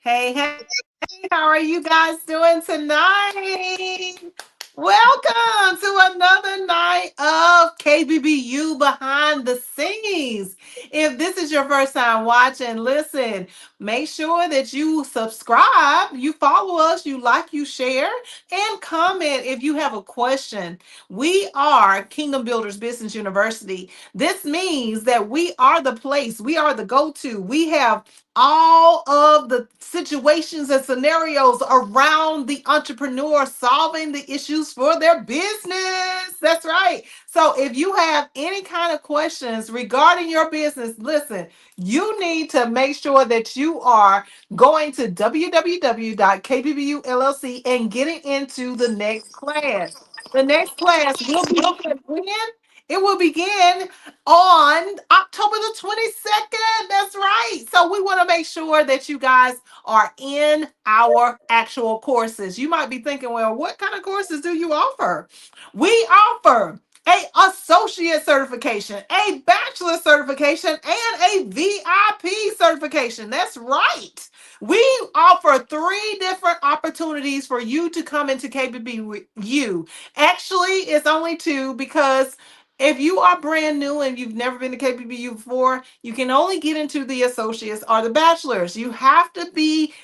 Hey, hey, how are you guys doing tonight? Welcome to another night of KBBU behind the scenes. If this is your first time watching, listen, make sure that you subscribe, you follow us, you like, you share, and comment if you have a question. We are Kingdom Builders Business University. This means that we are the place, we are the go to. We have all of the situations and scenarios around the entrepreneur solving the issues for their business. That's right. So if you have any kind of questions regarding your business, listen, you need to make sure that you are going to www.kbbullc and getting into the next class. The next class will be when? It will begin on October the 22nd. That's right. So we want to make sure that you guys are in our actual courses. You might be thinking, well, what kind of courses do you offer? We offer a associate certification, a bachelor certification, and a VIP certification. That's right. We offer three different opportunities for you to come into KBBU. Actually, it's only two because if you are brand new and you've never been to KBBU before, you can only get into the associates or the bachelors. You have to be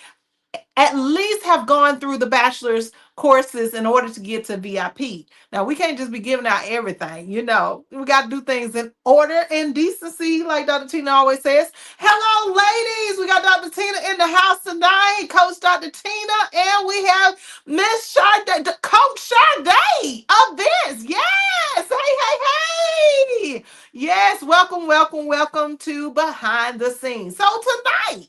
at least have gone through the bachelor's courses in order to get to VIP. Now, we can't just be giving out everything, we got to do things in order and decency, like Dr. Tina always says. Hello, ladies. We got Dr. Tina in the house tonight, Coach Dr. Tina, and we have Miss Sade, Coach Sade of this. Yes. Hey. Yes. Welcome to Behind the Scenes. So tonight,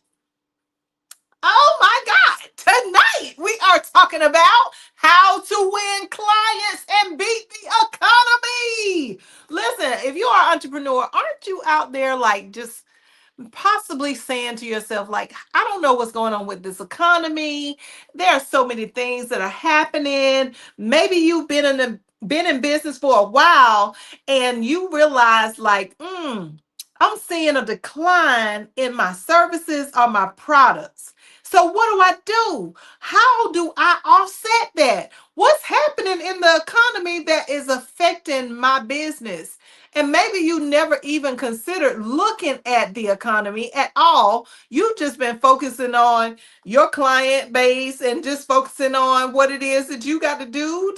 oh my God. Tonight we are talking about how to win clients and beat the economy. Listen, if you are an entrepreneur, aren't you out there like just possibly saying to yourself, like, I don't know what's going on with this economy. There are so many things that are happening. Maybe you've been in business for a while and you realize like, I'm seeing a decline in my services or my products. So what do I do? How do I offset that? What's happening in the economy that is affecting my business? And maybe you never even considered looking at the economy at all. You've just been focusing on your client base and just focusing on what it is that you got to do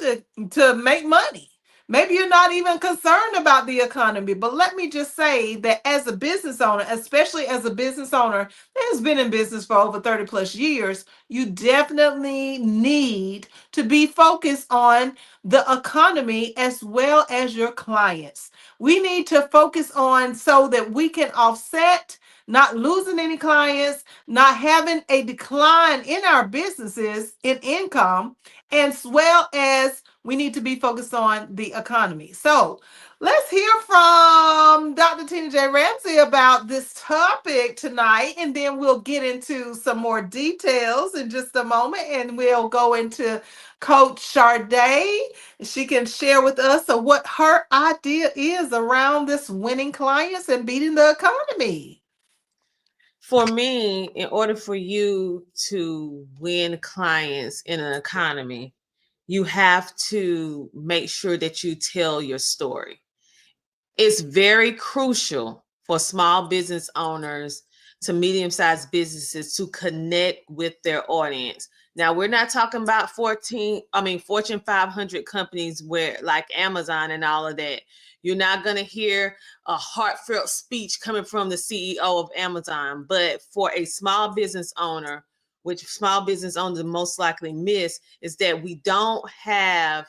to make money. Maybe you're not even concerned about the economy, but let me just say that as a business owner, especially as a business owner that has been in business for over 30 plus years, you definitely need to be focused on the economy as well as your clients. We need to focus on so that we can offset not losing any clients, not having a decline in our businesses in income, as well as we need to be focused on the economy. So let's hear from Dr. Tina J. Ramsey about this topic tonight, and then we'll get into some more details in just a moment, and we'll go into Coach Sade. She can share with us what her idea is around this winning clients and beating the economy. For me, in order for you to win clients in an economy, you have to make sure that you tell your story. It's very crucial for small business owners to medium-sized businesses to connect with their audience. Now, we're not talking about Fortune 500 companies where like Amazon and all of that. You're not going to hear a heartfelt speech coming from the CEO of Amazon. But for a small business owner, which small business owners most likely miss, is that we don't have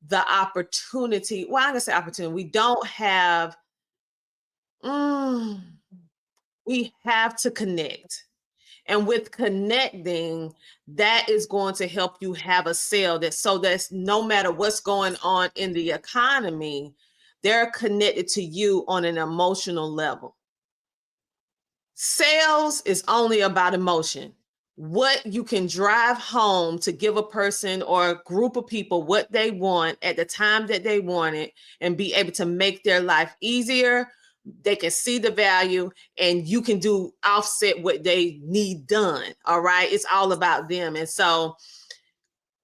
the opportunity. Well, I'm going to say opportunity. We don't have, we have to connect. And with connecting, that is going to help you have a sale that's no matter what's going on in the economy, they're connected to you on an emotional level. Sales is only about emotion. What you can drive home to give a person or a group of people what they want at the time that they want it and be able to make their life easier, they can see the value, and you can do offset what they need done. All right, it's all about them. And so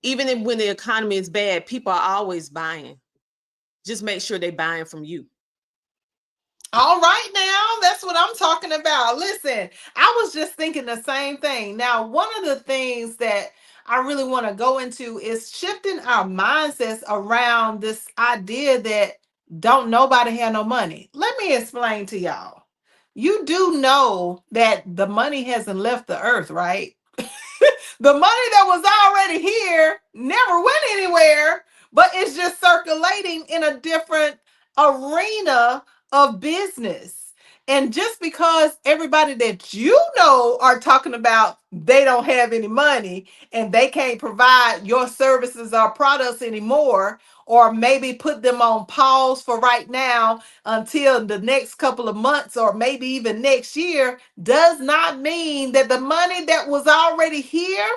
when the economy is bad, people are always buying. Just make sure they're buying from you. All right, now that's what I'm talking about. Listen, I was just thinking the same thing. Now, one of the things that I really want to go into is shifting our mindsets around this idea that don't nobody have no money. Let me explain to y'all. You do know that the money hasn't left the earth, right? The money that was already here never went anywhere, but it's just circulating in a different arena of business. And just because everybody that you know are talking about they don't have any money and they can't provide your services or products anymore, or maybe put them on pause for right now until the next couple of months or maybe even next year, does not mean that the money that was already here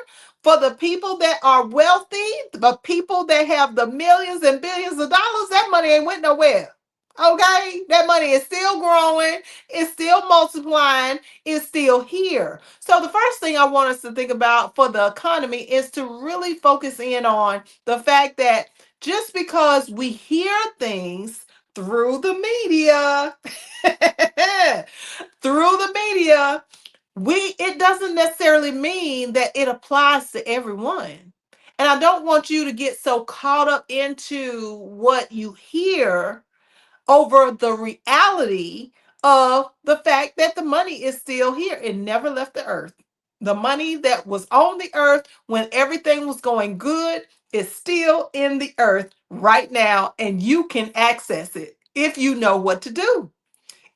for the people that are wealthy, the people that have the millions and billions of dollars, that money ain't went nowhere. Okay, that money is still growing, it's still multiplying, it's still here. So, the first thing I want us to think about for the economy is to really focus in on the fact that just because we hear things through the media, through the media, it doesn't necessarily mean that it applies to everyone. And I don't want you to get so caught up into what you hear over the reality of the fact that the money is still here. It never left the earth. The money that was on the earth when everything was going good is still in the earth right now, and you can access it if you know what to do.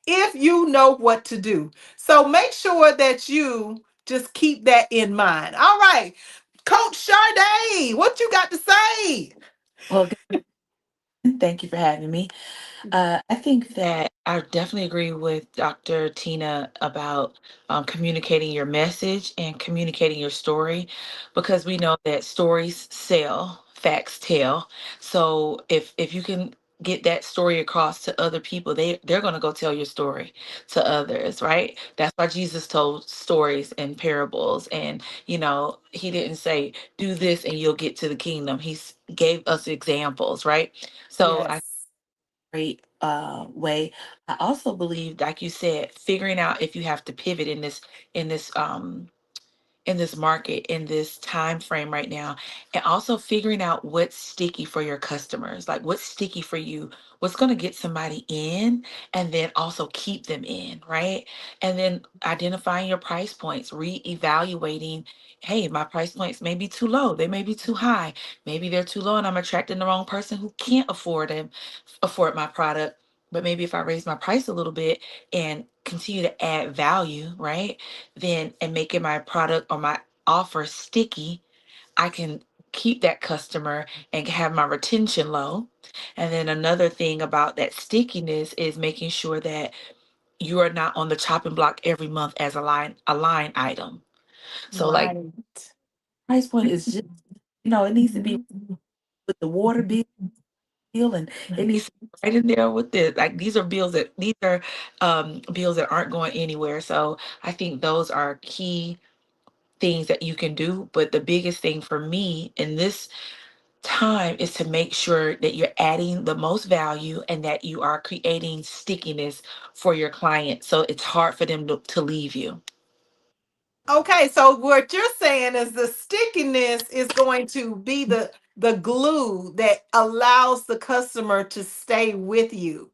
If you know what to do. So make sure that you just keep that in mind. All right, Coach Sade, what you got to say? Well, good. Thank you for having me. I think that I definitely agree with Dr. Tina about communicating your message and communicating your story, because we know that stories sell, facts tell. So if you can get that story across to other people, they're going to go tell your story to others, right? That's why Jesus told stories and parables, and he didn't say do this and you'll get to the kingdom. Gave us examples, right? So I Yes. great way. I also believe, like you said, figuring out if you have to pivot in this in this market, in this time frame right now, and also figuring out what's sticky for your customers, like what's sticky for you, what's going to get somebody in, and then also keep them in, right? And then identifying your price points, re-evaluating, hey, my price points may be too low, they may be too high, maybe they're too low and I'm attracting the wrong person who can't afford my product. But maybe if I raise my price a little bit and continue to add value, right? Then and making my product or my offer sticky, I can keep that customer and have my retention low. And then another thing about that stickiness is making sure that you are not on the chopping block every month as a line item. So like Right. price point is just, it needs to be with the water bill, and it needs to be right in there with this. Like these are bills that aren't going anywhere. So I think those are key things that you can do. But the biggest thing for me in this time is to make sure that you're adding the most value and that you are creating stickiness for your client. So it's hard for them to leave you. Okay, so what you're saying is the stickiness is going to be the glue that allows the customer to stay with you.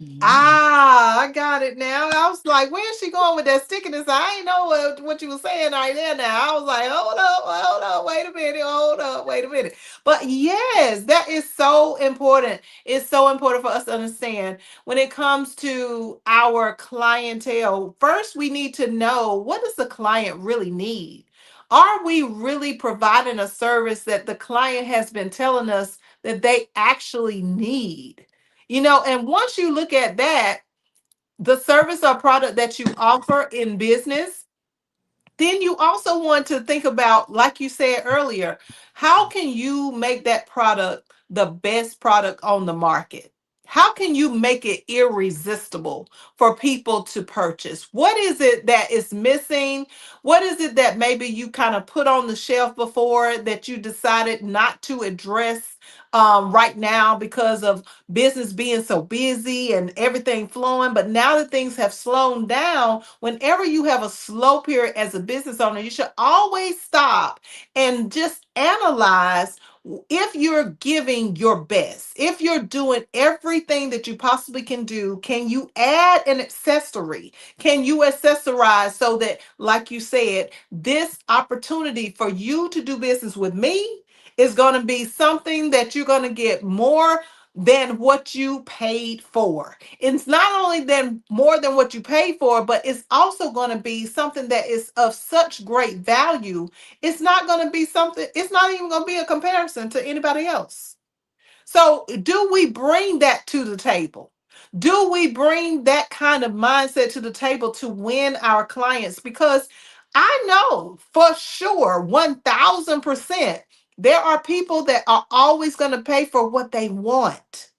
Mhm. Ah, I got it now. I was like, where's she going with that stickiness? I ain't know what you were saying right there now. I was like, hold up, wait a minute, hold up, wait a minute. But yes, that is so important. It's so important for us to understand when it comes to our clientele. First, we need to know, what does the client really need? Are we really providing a service that the client has been telling us that they actually need? And once you look at that, the service or product that you offer in business, then you also want to think about, like you said earlier, how can you make that product the best product on the market? How can you make it irresistible for people to purchase? What is it that is missing? What is it that maybe you kind of put on the shelf before that you decided not to address right now because of business being so busy and everything flowing? But now that things have slowed down, whenever you have a slow period as a business owner, you should always stop and just analyze if you're giving your best, if you're doing everything that you possibly can do, can you add an accessory? Can you accessorize so that, like you said, this opportunity for you to do business with me is going to be something that you're going to get more than what you paid for. It's not only then more than what you paid for, but it's also going to be something that is of such great value. It's not going to be something, it's not even going to be a comparison to anybody else. So, do we bring that to the table? Do we bring that kind of mindset to the table to win our clients? Because I know for sure, 1000%, there are people that are always going to pay for what they want.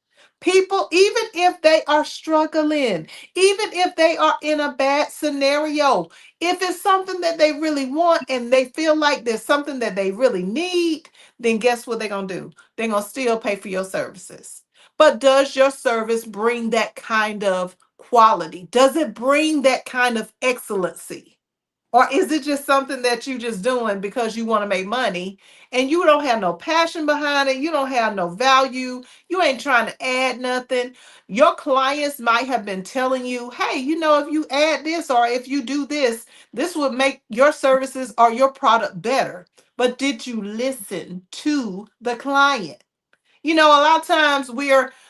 People, even if they are struggling, even if they are in a bad scenario, if it's something that they really want and they feel like there's something that they really need, then guess what they're going to do? They're going to still pay for your services. But does your service bring that kind of quality? Does it bring that kind of excellency? Or is it just something that you just doing because you want to make money and you don't have no passion behind it? You don't have no value. You ain't trying to add nothing. Your clients might have been telling you, hey, if you add this or if you do this, this would make your services or your product better. But did you listen to the client? A lot of times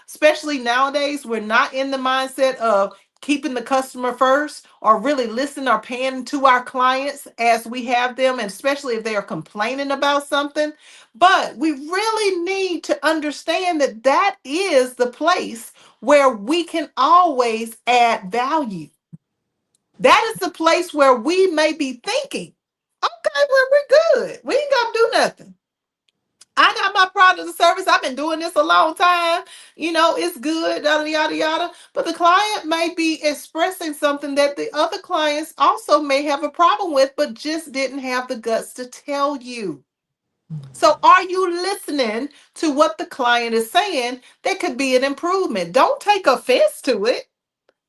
especially nowadays, we're not in the mindset of keeping the customer first or really listening or paying to our clients as we have them, and especially if they are complaining about something. But we really need to understand that that is the place where we can always add value. That is the place where we may be thinking, okay, well, we're good. We ain't got to do nothing. I got my product and service. I've been doing this a long time. It's good, yada, yada, yada. But the client may be expressing something that the other clients also may have a problem with, but just didn't have the guts to tell you. So, are you listening to what the client is saying? That could be an improvement. Don't take offense to it.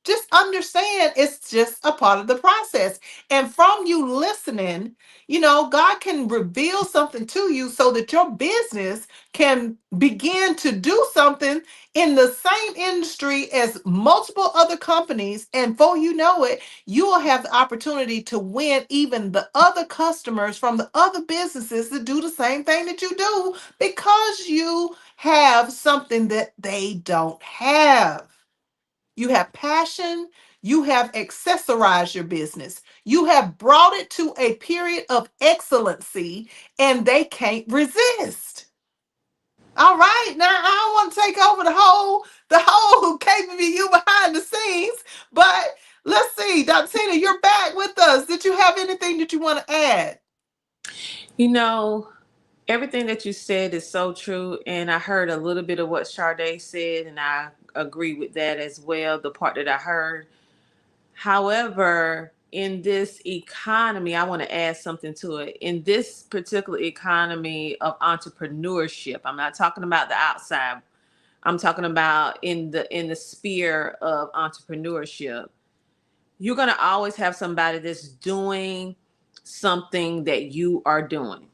Just understand it's just a part of the process. And from you listening, God can reveal something to you so that your business can begin to do something in the same industry as multiple other companies. And before you know it, you will have the opportunity to win even the other customers from the other businesses that do the same thing that you do because you have something that they don't have. You have passion. You have accessorized your business. You have brought it to a period of excellency and they can't resist. All right. Now I don't want to take over the whole KBBU behind the scenes, but let's see. Dr. Tina, you're back with us. Did you have anything that you want to add? You know, everything that you said is so true. And I heard a little bit of what Sade said, and I agree with that as well, the part that I heard. However, in this economy, I want to add something to it. In this particular economy of entrepreneurship, I'm not talking about the outside. I'm talking about in the sphere of entrepreneurship. You're going to always have somebody that's doing something that you are doing.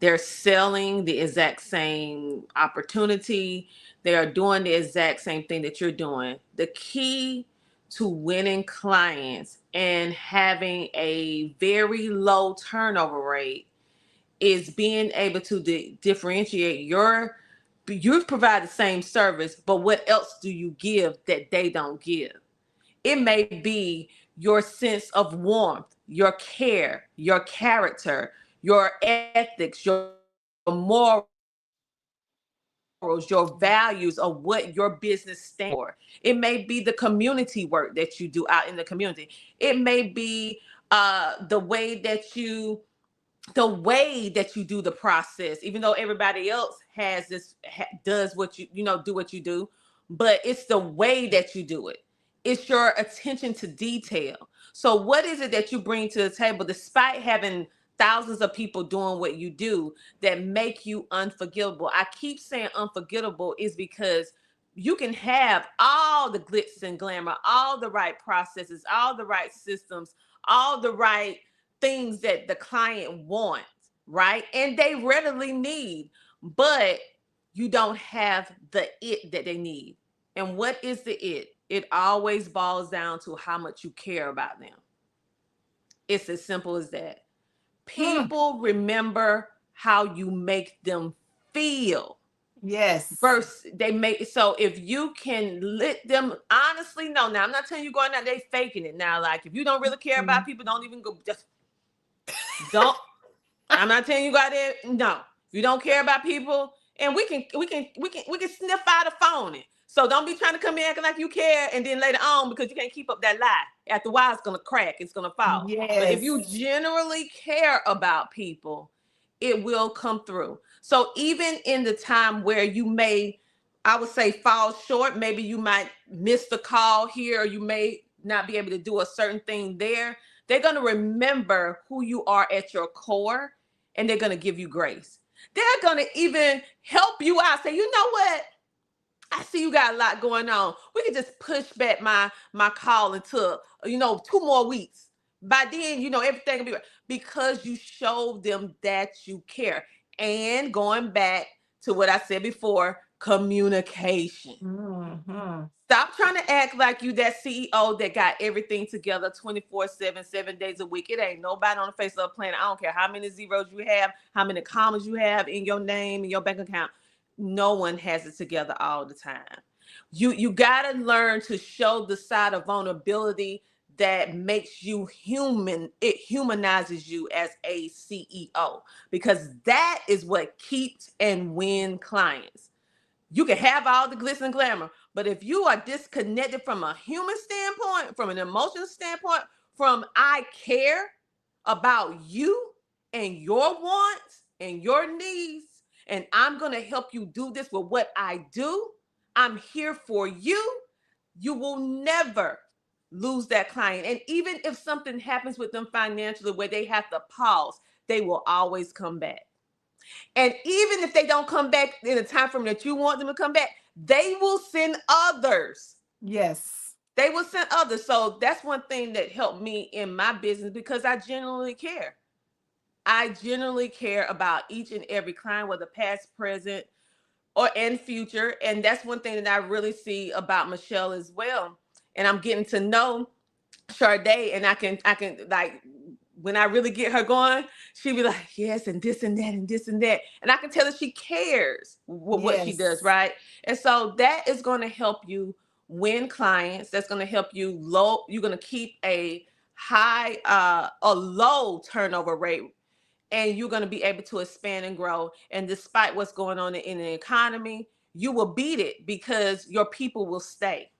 They're selling the exact same opportunity. They are doing the exact same thing that you're doing. The key to winning clients and having a very low turnover rate is being able to differentiate you provide the same service, but what else do you give that they don't give? It may be your sense of warmth, your care, your character, your ethics, your morals, your values of what your business stands for. It may be the community work that you do out in the community. It may be the way that you do the process, even though everybody else does what you do what you do. but it's the way that you do it. It's your attention to detail. So what is it that you bring to the table despite having thousands of people doing what you do that make you unforgettable? I keep saying unforgettable is because you can have all the glitz and glamour, all the right processes, all the right systems, all the right things that the client wants, right? And they readily need, but you don't have the it that they need. And what is the it? It always boils down to how much you care about them. It's as simple as that. Mm. People remember how you make them feel. Yes. Versus they make, so if you can let them honestly know. Now I'm not telling you going out there faking it. Now, like if you don't really care about Mm. people, don't even go. Just don't. I'm not telling you go out there. No, if you don't care about people, and we can sniff out a phone. It. So don't be trying to come in acting like you care, and then later on because you can't keep up that lie. After a while, it's gonna crack. It's gonna fall. But if you Yes. generally care about people, it will come through. So even in the time where you may, I would say, fall short, maybe you might miss the call here, or you may not be able to do a certain thing there. They're gonna remember who you are at your core, and they're going to give you grace. They're going to even help you out. Say, you know what? I see you got a lot going on. We can just push back my call until 2 more weeks. By then, everything will be right because you showed them that you care. And going back to what I said before, communication. Mm-hmm. Stop trying to act like you that CEO that got everything together 24/7, 7 days a week. It ain't nobody on the face of the planet. I don't care how many zeros you have, how many commas you have in your name, in your bank account. No one has it together all the time. You gotta learn to show the side of vulnerability that makes you human. It humanizes you as a CEO because that is what keeps and win clients. You can have all the glitz and glamour, but if you are disconnected from a human standpoint, from an emotional standpoint, from I care about you and your wants and your needs, and I'm going to help you do this with what I do, I'm here for you, you will never lose that client. And even if something happens with them financially where they have to pause, they will always come back. And even if they don't come back in the time frame that you want them to come back, they will send others. Yes. They will send others. So that's one thing that helped me in my business because I genuinely care. I genuinely care about each and every client, whether past, present, or and future. And that's one thing that I really see about Michelle as well. And I'm getting to know Sade, and I can like when I really get her going, she be like, yes, and this and that and this and that. And I can tell that she cares what she does, Yes. right? And so that is going to help you win clients. That's going to help you low. You're going to keep a low turnover rate, and you're going to be able to expand and grow. And despite what's going on in the economy, you will beat it because your people will stay.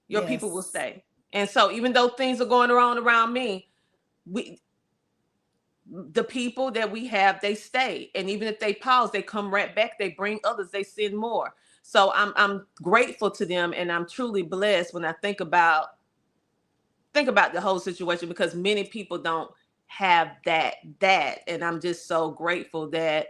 Your people will Yes. stay. And so even though things are going on around me, we the people that we have, they stay. And even if they pause, they come right back, they bring others, they send more. So I'm grateful to them, and I'm truly blessed when I think about the whole situation because many people don't have that. And I'm just so grateful that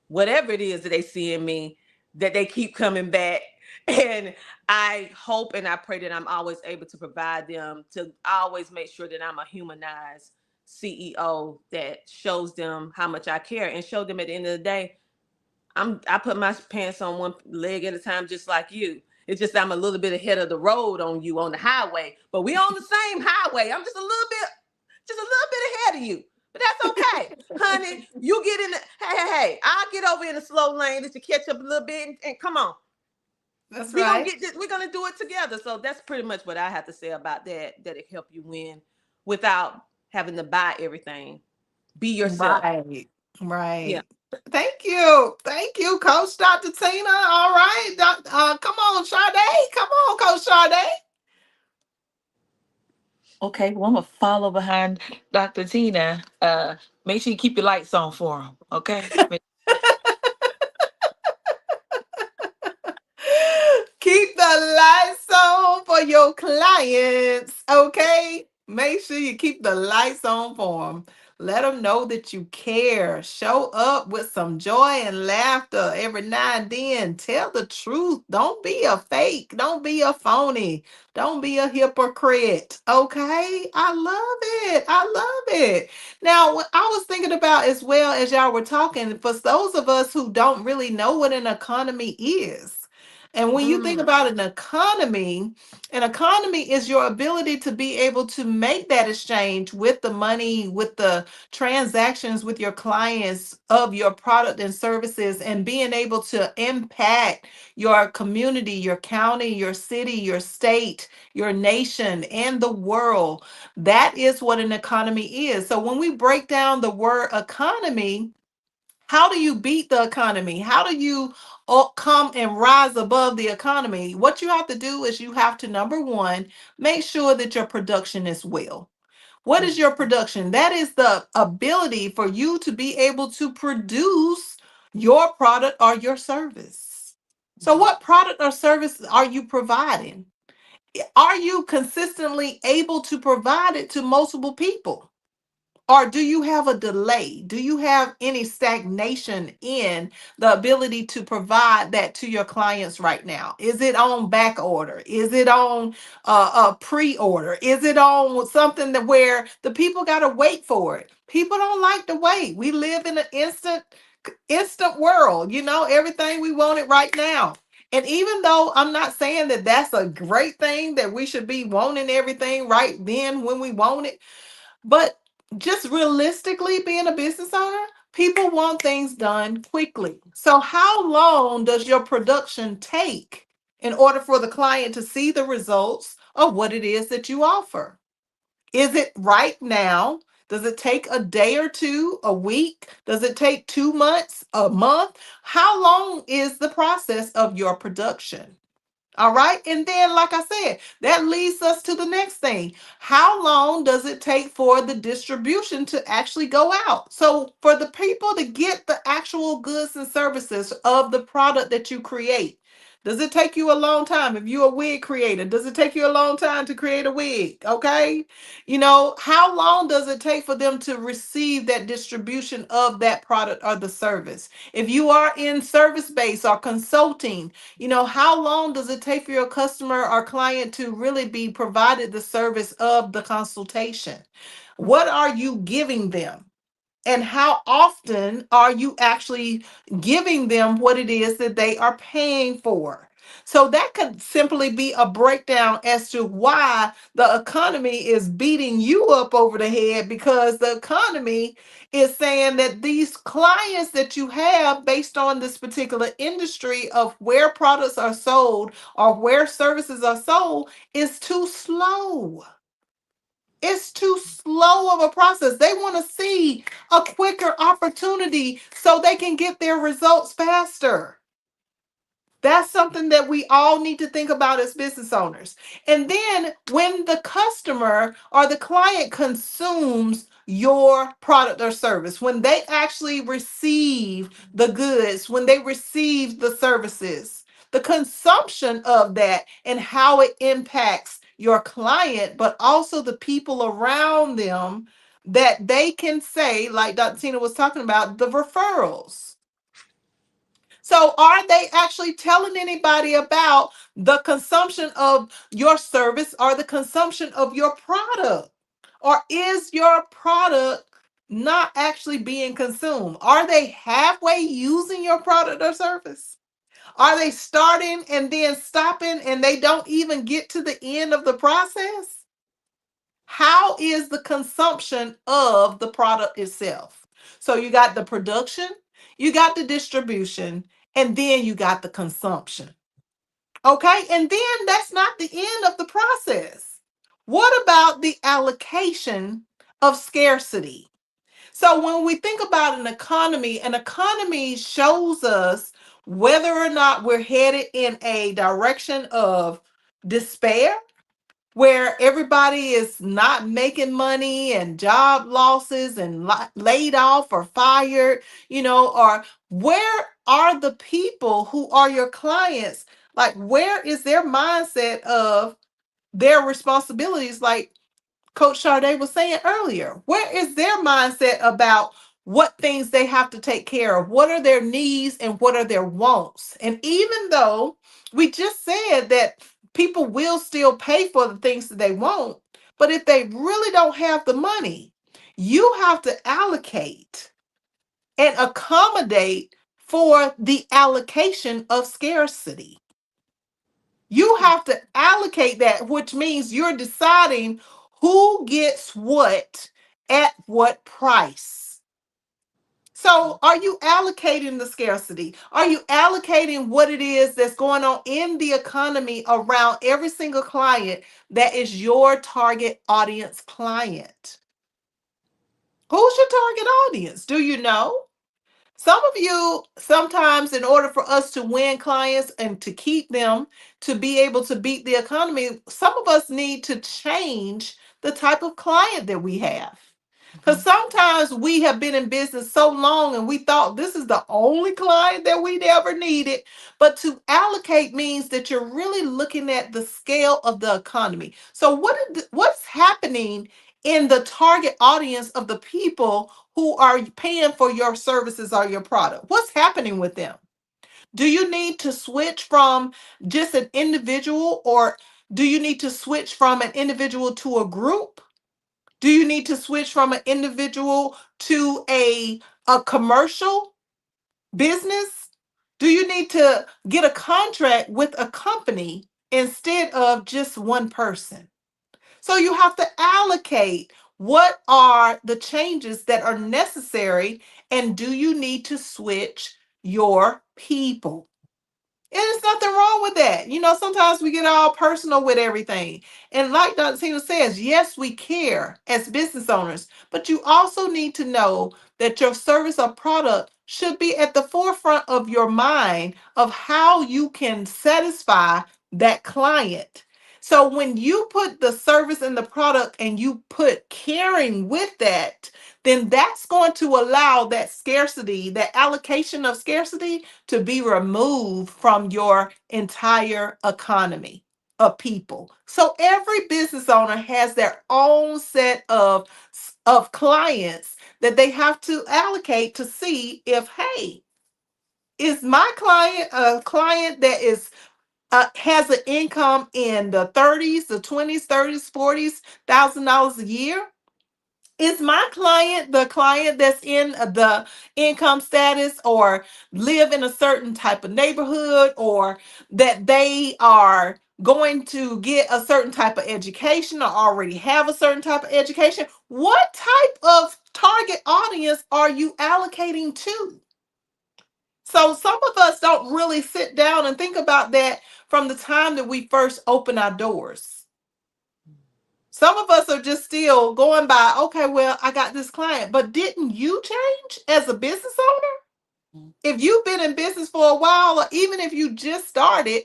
whatever it is that they see in me, that they keep coming back. And I hope and I pray that I'm always able to provide them, to always make sure that I'm a humanized CEO that shows them how much I care and show them at the end of the day, I put my pants on one leg at a time, just like you. It's just I'm a little bit ahead of the road on you on the highway, but we on the same highway. I'm just a little bit ahead of you. But that's okay, honey. You get in the hey. I'll get over in the slow lane just to catch up a little bit and come on. That's We're gonna right. get this, we're gonna do it together. So that's pretty much what I have to say about that. That it help you win without having to buy everything. Be yourself. Right. Yeah. Right. Thank you. Thank you, Coach Dr. Tina. All right. Come on, Sade. Come on, Coach Sade. Okay, well, I'm gonna follow behind Dr. Tina. Make sure you keep your lights on for him. Okay. Keep for your clients, okay? Make sure you keep the lights on for them. Let them know that you care. Show up with some joy and laughter every now and then. Tell the truth. Don't be a fake. Don't be a phony. Don't be a hypocrite. Okay? I love it. I love it. Now, what I was thinking about as well as y'all were talking, for those of us who don't really know what an economy is. And when you think Mm. about an economy is your ability to be able to make that exchange with the money, with the transactions with your clients of your product and services, and being able to impact your community, your county, your city, your state, your nation, and the world. That is what an economy is. So when we break down the word economy, how do you beat the economy? How do you come and rise above the economy? What you have to do is you have to, number one, make sure that your production is well. What is your production? That is the ability for you to be able to produce your product or your service. So, what product or service are you providing? Are you consistently able to provide it to multiple people? Or do you have a delay? Do you have any stagnation in the ability to provide that to your clients right now? Is it on back order? Is it on a pre-order? Is it on something that where the people got to wait for it? People don't like to wait. We live in an instant world. You know, everything we want it right now. And even though I'm not saying that that's a great thing that we should be wanting everything right then when we want it, but just realistically, being a business owner, people want things done quickly. So, how long does your production take in order for the client to see the results of what it is that you offer? Is it right now? Does it take a day or two, a week? Does it take 2 months, a month? How long is the process of your production? All right. And then, like I said, that leads us to the next thing. How long does it take for the distribution to actually go out? So, for the people to get the actual goods and services of the product that you create, does it take you a long time? If you're a wig creator, does it take you a long time to create a wig? Okay. You know, how long does it take for them to receive that distribution of that product or the service? If you are in service based or consulting, you know, how long does it take for your customer or client to really be provided the service of the consultation? What are you giving them? And how often are you actually giving them what it is that they are paying for? So that could simply be a breakdown as to why the economy is beating you up over the head, because the economy is saying that these clients that you have based on this particular industry of where products are sold or where services are sold is too slow. It's too slow of a process. They want to see a quicker opportunity so they can get their results faster. That's something that we all need to think about as business owners. And then when the customer or the client consumes your product or service, when they actually receive the goods, when they receive the services, the consumption of that and how it impacts your client, but also the people around them, that they can say, like Dr. Tina was talking about, the referrals. So, are they actually telling anybody about the consumption of your service or the consumption of your product? Or is your product not actually being consumed? Are they halfway using your product or service? Are they starting and then stopping and they don't even get to the end of the process? How is the consumption of the product itself? So you got the production, you got the distribution, and then you got the consumption. Okay, and then that's not the end of the process. What about the allocation of scarcity? So when we think about an economy shows us whether or not we're headed in a direction of despair, where everybody is not making money and job losses and laid off or fired, you know, or where are the people who are your clients? Like, where is their mindset of their responsibilities, like Coach Sade was saying earlier? Where is their mindset about what things they have to take care of? What are their needs and what are their wants? And even though we just said that people will still pay for the things that they want, but if they really don't have the money, you have to allocate and accommodate for the allocation of scarcity. You have to allocate that, which means you're deciding who gets what at what price. So, are you allocating the scarcity? Are you allocating what it is that's going on in the economy around every single client that is your target audience client? Who's your target audience? Do you know? Some of you, sometimes, in order for us to win clients and to keep them, to be able to beat the economy, some of us need to change the type of client that we have. Because Mhm. sometimes we have been in business so long and we thought this is the only client that we ever needed. But to allocate means that you're really looking at the scale of the economy. So, what's happening in the target audience of the people who are paying for your services or your product? What's happening with them? Do you need to switch from just an individual, or do you need to switch from an individual to a group? Do you need to switch from an individual to a commercial business? Do you need to get a contract with a company instead of just one person? So you have to allocate what are the changes that are necessary, and do you need to switch your people? And there's nothing wrong with that. You know, sometimes we get all personal with everything. And like Dr. Tina says, yes, we care as business owners, but you also need to know that your service or product should be at the forefront of your mind of how you can satisfy that client. So when you put the service and the product and you put caring with that, then that's going to allow that scarcity, that allocation of scarcity, to be removed from your entire economy of people. So every business owner has their own set of clients that they have to allocate to see if, hey, is my client a client that is has an income in the 30s, the 20s, 30s, 40s $1,000 a year? Is my client the client that's in the income status or live in a certain type of neighborhood, or that they are going to get a certain type of education or already have a certain type of education? What type of target audience are you allocating to? So some of us don't really sit down and think about that from the time that we first open our doors. Some of us are just still going by, okay, well, I got this client, but didn't you change as a business owner? Mhm. If you've been in business for a while, or even if you just started,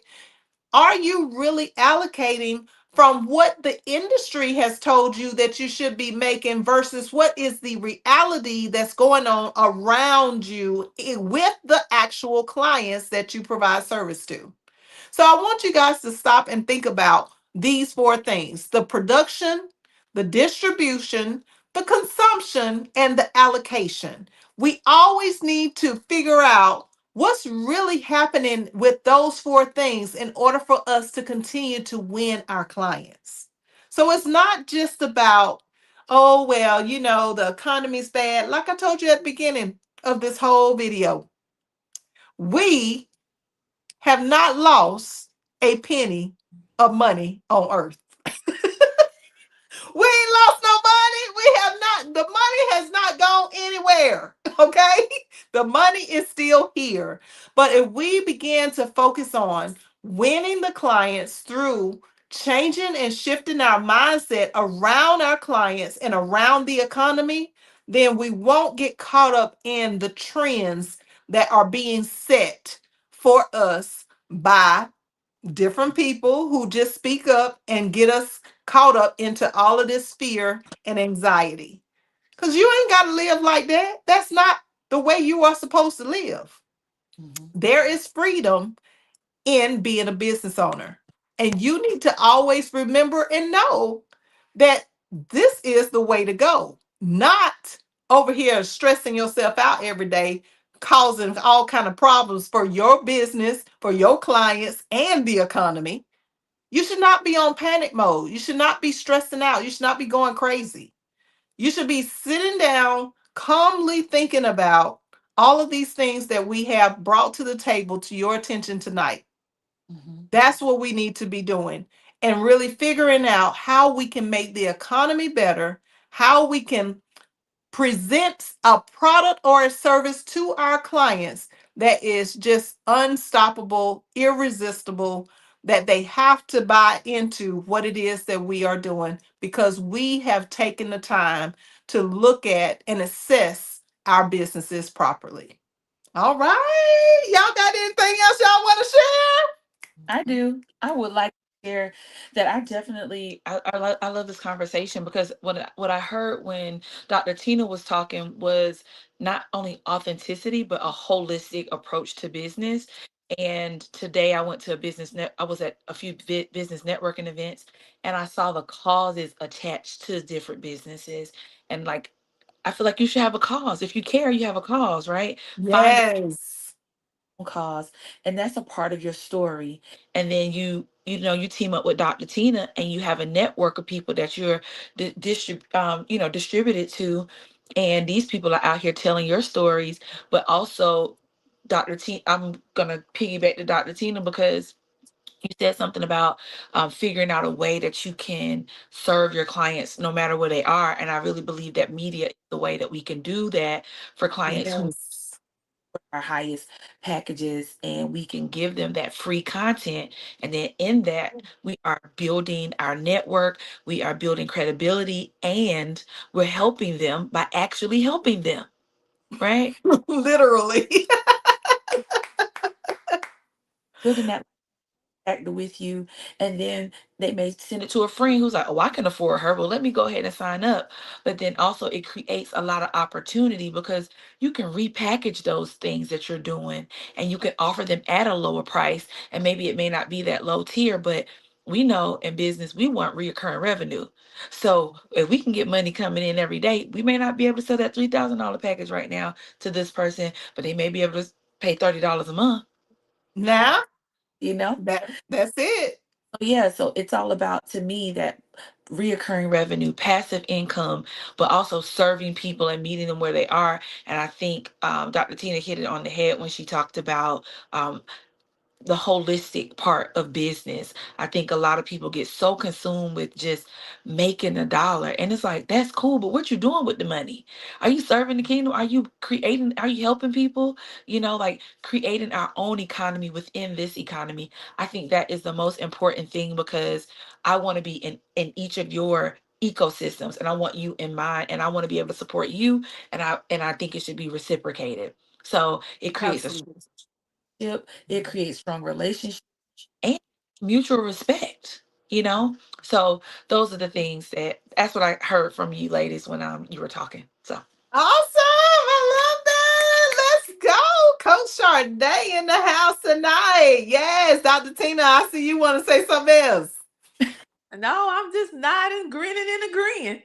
are you really allocating from what the industry has told you that you should be making versus what is the reality that's going on around you with the actual clients that you provide service to? So I want you guys to stop and think about these four things: the production, the distribution, the consumption, and the allocation. We always need to figure out what's really happening with those four things in order for us to continue to win our clients. So it's not just about, oh, well, you know, the economy's bad. Like I told you at the beginning of this whole video, we have not lost a penny of money on earth. We ain't lost no money. We have not, the money has not gone anywhere. Okay. The money is still here. But if we begin to focus on winning the clients through changing and shifting our mindset around our clients and around the economy, then we won't get caught up in the trends that are being set for us by different people who just speak up and get us caught up into all of this fear and anxiety. Because you ain't got to live like that. That's not the way you are supposed to live. Mhm. There is freedom in being a business owner. And you need to always remember and know that this is the way to go, not over here stressing yourself out every day, causing all kind of problems for your business, for your clients, and the economy. You should not be on panic mode. You should not be stressing out. You should not be going crazy. You should be sitting down, calmly thinking about all of these things that we have brought to the table to your attention tonight. Mhm. That's what we need to be doing and really figuring out how we can make the economy better, how we can present a product or a service to our clients that is just unstoppable, irresistible, that they have to buy into what it is that we are doing because we have taken the time to look at and assess our businesses properly. All right. Y'all got anything else y'all want to share? I do. I would like to share that I definitely I love this conversation because what I heard when Dr. Tina was talking was not only authenticity but a holistic approach to business. And today I went to a I was at a few business networking events, and I saw the causes attached to different businesses. And like, I feel like you should have a cause. If you care, you have a cause, right? Find Yes. cause, and that's a part of your story. And then you team up with Dr. Tina, and you have a network of people that you're distributed to, and these people are out here telling your stories. But also, Dr. Tina, I'm gonna piggyback to Dr. Tina because you said something about figuring out a way that you can serve your clients no matter where they are, and I really believe that media is the way that we can do that for clients who Yes. our highest packages, and we can give them that free content. And then in that, we are building our network, we are building credibility, and we're helping them by actually helping them, right? Literally. Building that factor with you, and then they may send it to a friend who's like, oh, I can afford her, well, let me go ahead and sign up. But then also it creates a lot of opportunity because you can repackage those things that you're doing, and you can offer them at a lower price, and maybe it may not be that low tier, but we know in business we want reoccurring revenue. So if we can get money coming in every day, we may not be able to sell that $3,000 package right now to this person, but they may be able to pay $30 a month, Now you know. that's it. Yeah, so it's all about, to me, that reoccurring revenue, passive income, but also serving people and meeting them where they are. And I think Dr. Tina hit it on the head when she talked about the holistic part of business. I think a lot of people get so consumed with just making a dollar. And it's like, that's cool, but what you doing with the money? Are you serving the kingdom? Are you creating, are you helping people? Like creating our own economy within this economy. I think that is the most important thing because I want to be in each of your ecosystems, and I want you in mine, and I want to be able to support you, and I think it should be reciprocated. So it creates a Absolutely. it creates strong relationships and mutual respect. So those are the things that's what I heard from you ladies when you were talking. So Awesome. I love that. Let's go. Coach Charday in the house tonight. Yes, Dr. Tina, I see you want to say something else. No, I'm just nodding, grinning, and agreeing.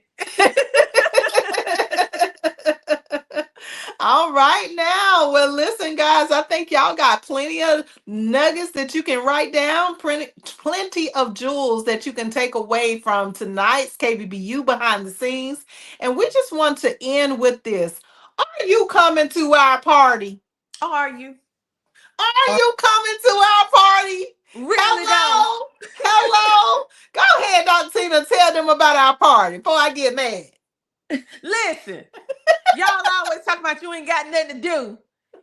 All right now. Well, listen, guys, I think y'all got plenty of nuggets that you can write down, plenty of jewels that you can take away from tonight's KBBU behind the scenes. And we just want to end with this. Are you coming to our party? Are you? Are you coming to our party? Really though? Hello? Hello? Go ahead, Dr. Tina. Tell them about our party before I get mad. Listen, y'all always talk about you ain't got nothing to do.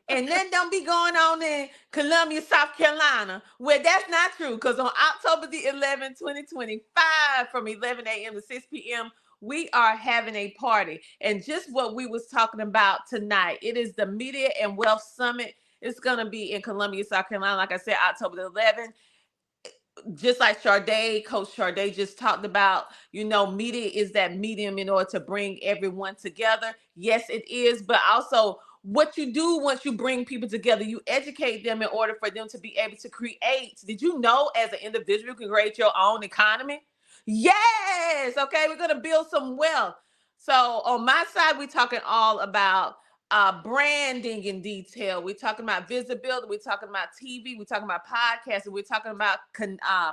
And then don't be going on in Columbia, South Carolina, where that's not true. Because on October the 11th, 2025, from 11 a.m. to 6 p.m., we are having a party. And just what we was talking about tonight, it is the Media and Wealth Summit. It's going to be in Columbia, South Carolina. Like I said, October the 11th. just like Coach Sade just talked about, media is that medium in order to bring everyone together. Yes, it is, but also what you do once you bring people together, you educate them in order for them to be able to create. Did you know as an individual you can create your own economy? Yes. Okay, we're gonna build some wealth. So on my side, we're talking all about branding in detail. We're talking about visibility. We're talking about TV. We're talking about podcasting. We're talking about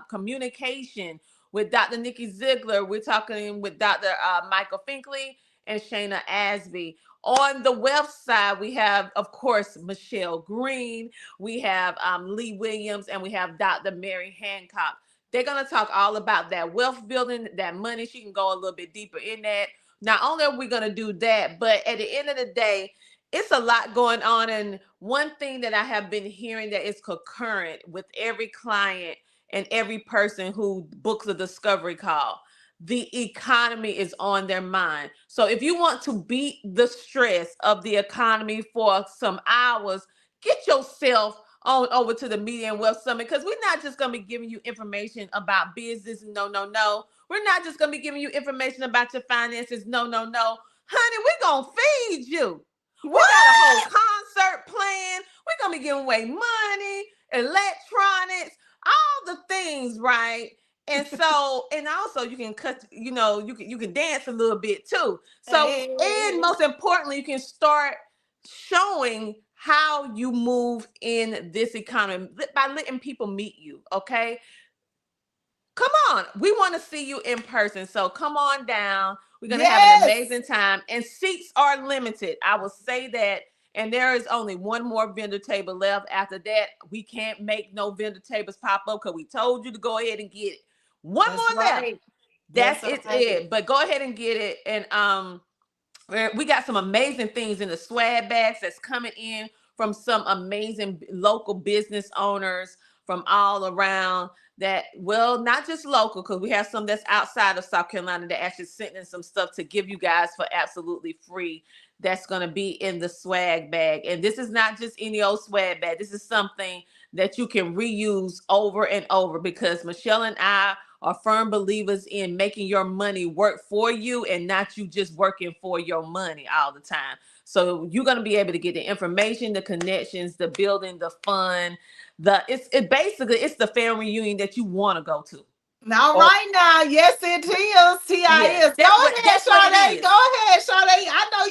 communication with Dr. Nikki Ziegler. We're talking with Dr. Michael Finkley and Shayna Asby. On the wealth side, we have, of course, Michelle Green. We have Lee Williams, and we have Dr. Mary Hancock. They're going to talk all about that wealth building, that money. She can go a little bit deeper in that. Not only are we going to do that, but at the end of the day, it's a lot going on. And one thing that I have been hearing that is concurrent with every client and every person who books a discovery call, the economy is on their mind. So if you want to beat the stress of the economy for some hours, get yourself on over to the Media and Wealth Summit, because we're not just going to be giving you information about business. No, no, no. We're not just going to be giving you information about your finances. No, no, no. Honey, we're going to feed you. We What? got a whole concert plan. We're going to be giving away money, electronics, all the things, right? And so, and also you can cut, you can dance a little bit too. So, and Hey. most importantly, you can start showing how you move in this economy by letting people meet you. Okay. Come on. We want to see you in person. So come on down. We're going to have an Yes. amazing time. And seats are limited. I will say that. And there is only one more vendor table left. After that, we can't make no vendor tables pop up because we told you to go ahead and get it. One That's more left. right. That's That's it's right. it. But go ahead and get it. And we got some amazing things in the swag bags that's coming in from some amazing local business owners from all around that, well, not just local, because we have some that's outside of South Carolina that actually sent in some stuff to give you guys for absolutely free. That's going to be in the swag bag. And this is not just any old swag bag. This is something that you can reuse over and over, because Michelle and I are firm believers in making your money work for you and not you just working for your money all the time. So you're going to be able to get the information, the connections, the building, the fun, it basically it's the family reunion that you want to go to. All Oh, right now. Yes, it is. yes, TIS. Go that's what ahead, it Sade. is. Go ahead, Sade. I know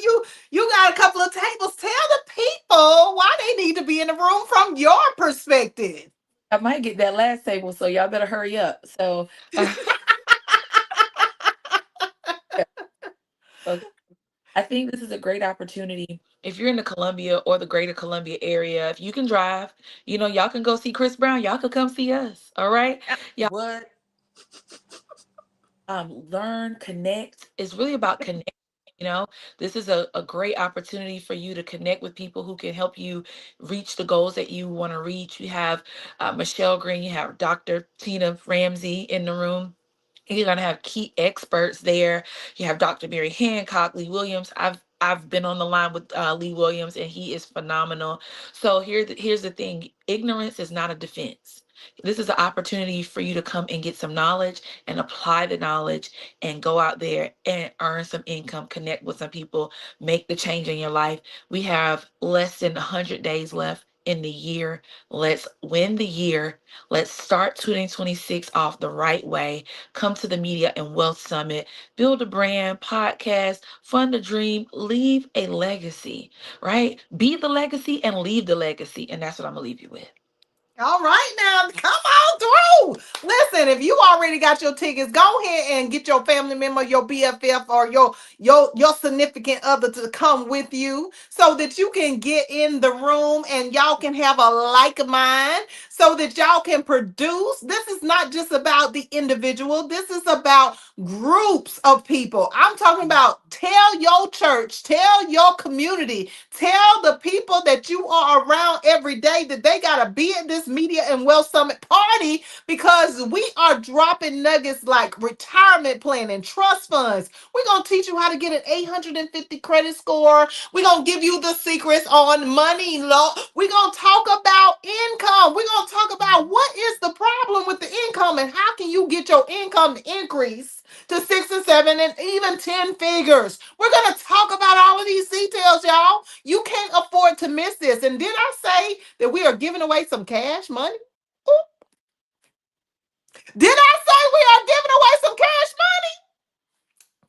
you got a couple of tables. Tell the people why they need to be in the room from your perspective. I might get that last table, so y'all better hurry up. So, yeah, okay. I think this is a great opportunity. If you're in the Columbia or the greater Columbia area, if you can drive, y'all can go see Chris Brown. Y'all can come see us. All right. What? Learn, connect. It's really about connect. You know, this is a great opportunity for you to connect with people who can help you reach the goals that you want to reach. You have Michelle Green, you have Dr. Tina Ramsey in the room. You're gonna have key experts there. You have Dr. Mary Hancock, Lee Williams. I've been on the line with Lee Williams, and he is phenomenal. So here's the thing: ignorance is not a defense. This is an opportunity for you to come and get some knowledge and apply the knowledge and go out there and earn some income, connect with some people, make the change in your life. We have less than 100 days left in the year. Let's win the year. Let's start 2026 off the right way. Come to the Media and Wealth Summit, build a brand, podcast, fund a dream, leave a legacy, right? Be the legacy and leave the legacy. And that's what I'm going to leave you with. All right now, come on through. Listen, if you already got your tickets, go ahead and get your family member, your BFF, or your significant other to come with you so that you can get in the room and y'all can have a like mind so that y'all can produce. This is not just about the individual. This is about groups of people. I'm talking about tell your church, tell your community, tell the people that you are around every day that they got to be at this this Media and Wealth Summit party because we are dropping nuggets like retirement planning, trust funds. We're going to teach you how to get an 850 credit score. We're going to give you the secrets on money law. We're going to talk about income. We're going to talk about what is the problem with the income and how can you get your income to increase to 6 and 7 and even 10 figures. We're going to talk about all of these details, y'all. You can't afford to miss this. And did I say that we are giving away some cash money? Ooh. Did I say we are giving away some cash money?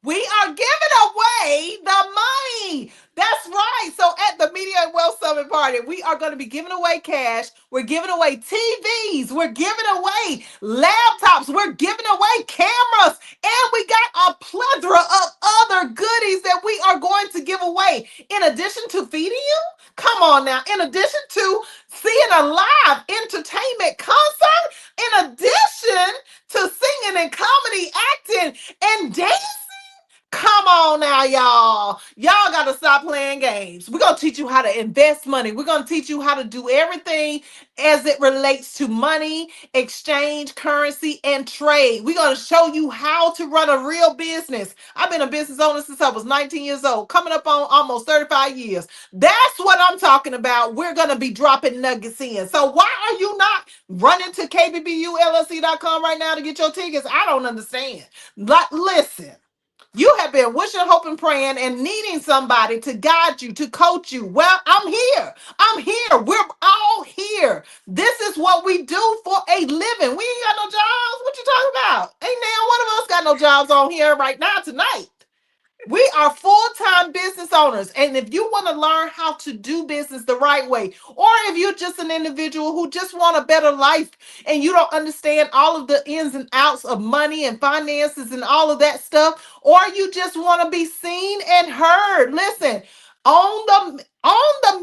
We are giving away the money. That's right. So at the Media and Wealth Summit party, we are going to be giving away cash. We're giving away TVs. We're giving away laptops. We're giving away cameras. And we got a plethora of other goodies that we are going to give away. In addition to feeding you, come on now, in addition to seeing a live entertainment concert, in addition to singing and comedy, acting, and dancing. Come on now, y'all. Y'all got to stop playing games. We're going to teach you how to invest money. We're going to teach you how to do everything as it relates to money, exchange, currency, and trade. We're going to show you how to run a real business. I've been a business owner since I was 19 years old, coming up on almost 35 years. That's what I'm talking about. We're going to be dropping nuggets in. So why are you not running to KBBULLC.com right now to get your tickets? I don't understand. Like, listen. You have been wishing, hoping, praying, and needing somebody to guide you, to coach you. Well, I'm here. I'm here. We're all here. This is what we do for a living. We ain't got no jobs. What you talking about? Ain't now one of us got no jobs on here right now tonight. We are full-time business owners. And if you want to learn how to do business the right way, or if you're just an individual who just want a better life and you don't understand all of the ins and outs of money and finances and all of that stuff, or you just want to be seen and heard, listen, on the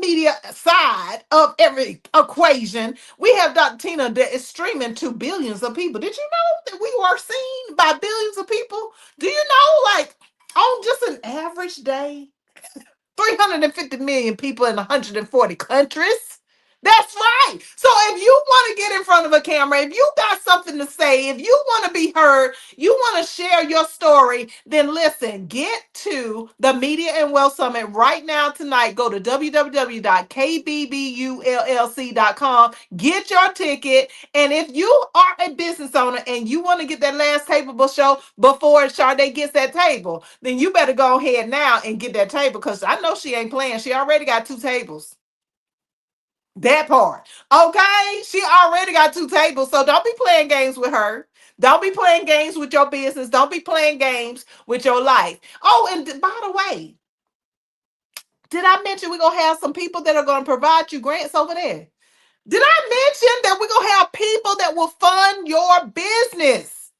media side of every equation, we have Dr. Tina that is streaming to billions of people. Did you know that we were seen by billions of people? Do you know, like, on just an average day, 350 million people in 140 countries. That's right. So if you want to get in front of a camera, if you got something to say, if you want to be heard, you want to share your story, then listen, get to the Media and Wealth Summit right now tonight. Go to www.kbbullc.com, get your ticket. And if you are a business owner and you want to get that last tapeable show before Sade gets that table, then you better go ahead now and get that table because I know she ain't playing. She already got 2 tables. That part. Okay. She already got 2 tables. So don't be playing games with her. Don't be playing games with your business. Don't be playing games with your life. Oh, and by the way, did I mention we're going to have some people that are going to provide you grants over there? Did I mention that we're going to have people that will fund your business?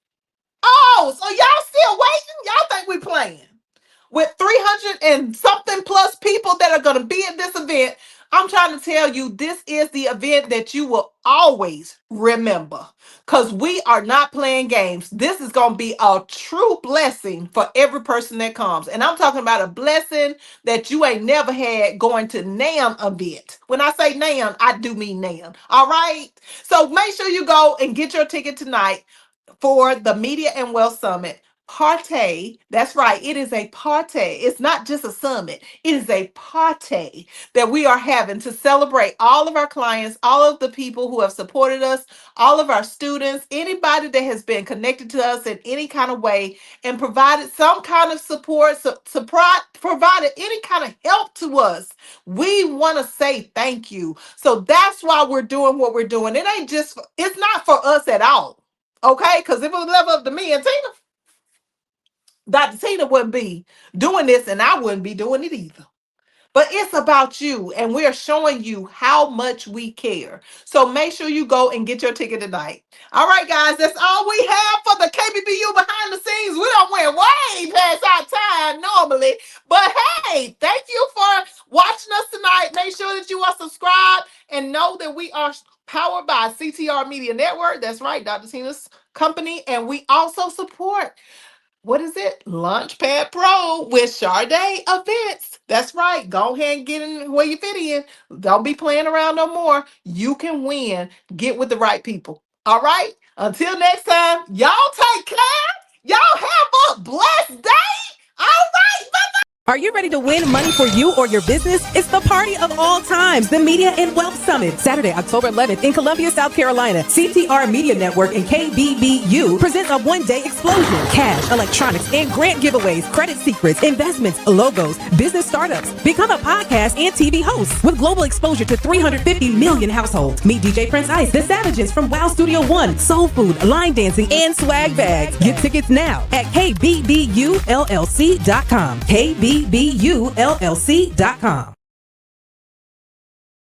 Oh, so y'all still waiting? Y'all think we playing? With 300 and something plus people that are going to be at this event, I'm trying to tell you, this is the event that you will always remember because we are not playing games. This is going to be a true blessing for every person that comes. And I'm talking about a blessing that you ain't never had going to NAM event. When I say NAM, I do mean NAM. All right. So make sure you go and get your ticket tonight for the Media and Wealth Summit. Party, that's right, it is a party. It's not just a summit, it is a party that we are having to celebrate all of our clients, all of the people who have supported us, all of our students, anybody that has been connected to us in any kind of way and provided some kind of support, provided any kind of help to us. We want to say thank you. So that's why we're doing what we're doing. It ain't just, it's not for us at all. Okay, because if it was left up to me and Tina, Dr. Tina wouldn't be doing this and I wouldn't be doing it either. But it's about you, and we're showing you how much we care. So make sure you go and get your ticket tonight. All right, guys, that's all we have for the KBBU behind the scenes. We don't went way past our time normally, but hey, thank you for watching us tonight. Make sure that you are subscribed and know that we are powered by CTR Media Network. That's right, Dr. Tina's company, and we also support what is it? Launchpad Pro with Sade Events. That's right. Go ahead and get in where you fit in. Don't be playing around no more. You can win. Get with the right people. All right. Until next time, y'all take care. Y'all have a blessed day. All right. Are you ready to win money for you or your business? It's the party of all times, the Media and Wealth Summit, Saturday, October 11th in Columbia, South Carolina. CTR Media Network and KBBU presents a one-day explosion. Cash, electronics, and grant giveaways, credit secrets, investments, logos, business startups. Become a podcast and TV host with global exposure to 350 million households. Meet DJ Prince Ice, The Savages from Wow Studio One, Soul Food, line dancing, and swag bags. Get tickets now at KBBULLC.com. KBBULLC.com.